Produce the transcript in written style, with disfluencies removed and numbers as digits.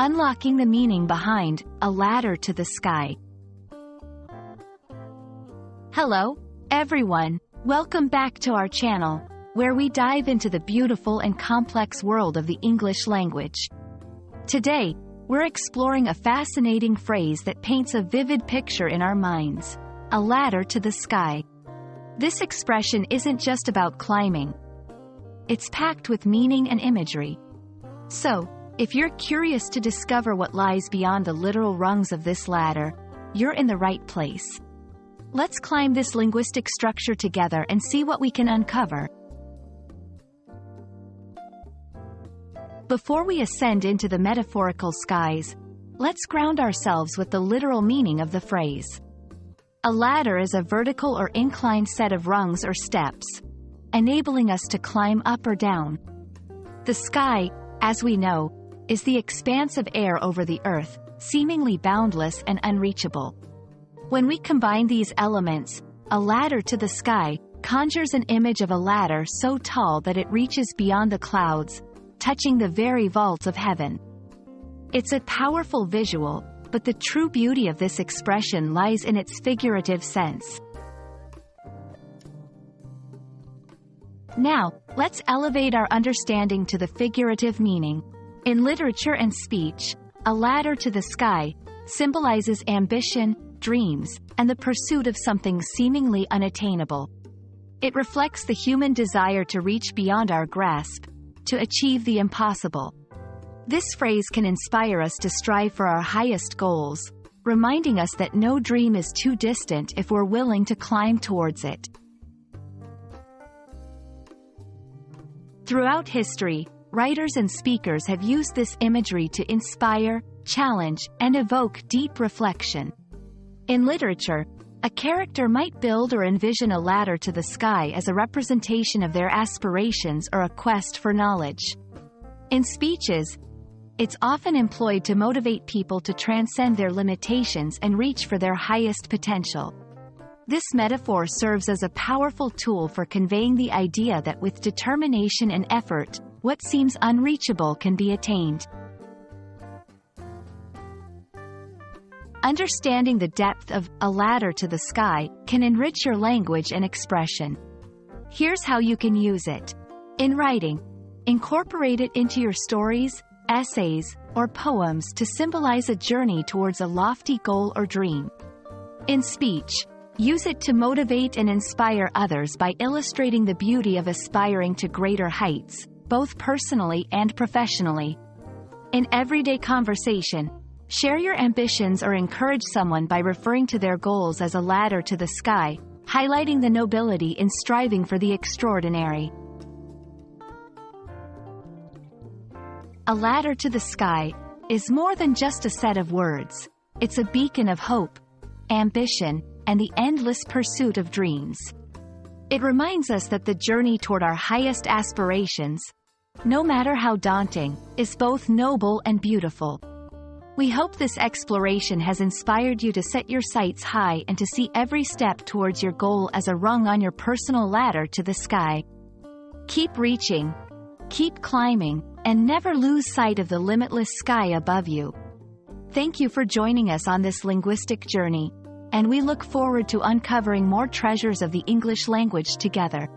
Unlocking the meaning behind A Ladder to the Sky. Hello, everyone. Welcome back to our channel, where we dive into the beautiful and complex world of the English language. Today, we're exploring a fascinating phrase that paints a vivid picture in our minds: a ladder to the sky. This expression isn't just about climbing. It's packed with meaning and imagery. So, if you're curious to discover what lies beyond the literal rungs of this ladder, you're in the right place. Let's climb this linguistic structure together and see what we can uncover. Before we ascend into the metaphorical skies, let's ground ourselves with the literal meaning of the phrase. A ladder is a vertical or inclined set of rungs or steps, enabling us to climb up or down. The sky, as we know, is the expanse of air over the earth, seemingly boundless and unreachable. When we combine these elements, a ladder to the sky conjures an image of a ladder so tall that it reaches beyond the clouds, touching the very vaults of heaven. It's a powerful visual, but the true beauty of this expression lies in its figurative sense. Now, let's elevate our understanding to the figurative meaning. In literature and speech, a ladder to the sky symbolizes ambition, dreams, and the pursuit of something seemingly unattainable. It reflects the human desire to reach beyond our grasp, to achieve the impossible. This phrase can inspire us to strive for our highest goals, reminding us that no dream is too distant if we're willing to climb towards it. Throughout history, writers and speakers have used this imagery to inspire, challenge, and evoke deep reflection. In literature, a character might build or envision a ladder to the sky as a representation of their aspirations or a quest for knowledge. In speeches, it's often employed to motivate people to transcend their limitations and reach for their highest potential. This metaphor serves as a powerful tool for conveying the idea that with determination and effort, what seems unreachable can be attained. Understanding the depth of a ladder to the sky can enrich your language and expression. Here's how you can use it. In writing, incorporate it into your stories, essays, or poems to symbolize a journey towards a lofty goal or dream. In speech, use it to motivate and inspire others by illustrating the beauty of aspiring to greater heights, both personally and professionally. In everyday conversation, share your ambitions or encourage someone by referring to their goals as a ladder to the sky, highlighting the nobility in striving for the extraordinary. A ladder to the sky is more than just a set of words. It's a beacon of hope, ambition, and the endless pursuit of dreams. It reminds us that the journey toward our highest aspirations, no matter how daunting, is both noble and beautiful. We hope this exploration has inspired you to set your sights high and to see every step towards your goal as a rung on your personal ladder to the sky. Keep reaching, keep climbing, and never lose sight of the limitless sky above you. Thank you for joining us on this linguistic journey, and we look forward to uncovering more treasures of the English language together.